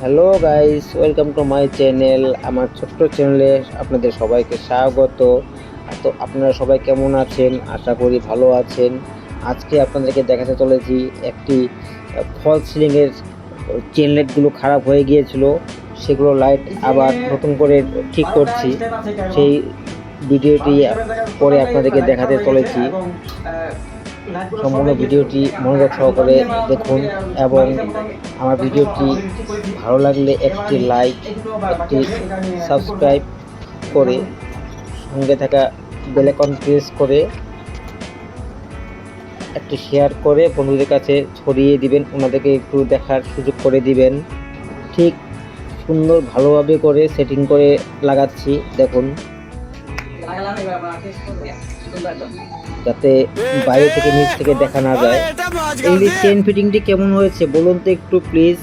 Hello guys, welcome to my channel. আমার ছোট্ট চ্যানেলে আপনাদের সবাইকে স্বাগত। তো আপনারা সবাই কেমন আছেন? আশা করি ভালো আছেন। আজকে আপনাদেরকে দেখাতে চলেছি একটি ফলস সিলিংয়ের চেন লাইটগুলো খারাপ হয়ে গিয়েছিল, সেগুলো লাইট আবার নতুন করে ঠিক করছি। সেই ভিডিওটি পরে আপনাদেরকে দেখাতে চলেছি। সম্পূর্ণ ভিডিওটি মনোযোগ সহকারে দেখুন এবং আমার ভিডিওটি ভালো লাগলে একটি লাইক, একটি সাবস্ক্রাইব করে সঙ্গে থাকা বেল আইকন প্রেস করে একটি শেয়ার করে বন্ধুদের কাছে ছড়িয়ে দিবেন, ওনাদেরকে একটু দেখার সুযোগ করে দিবেন। ঠিক সুন্দর ভালোভাবে করে সেটিং করে লাগাচ্ছি, দেখুন, যাতে বাইরে থেকে নিচ থেকে দেখা না যায়। এই যে চেন ফিটিংটি কেমন হয়েছে বলুন তো একটু প্লিজ।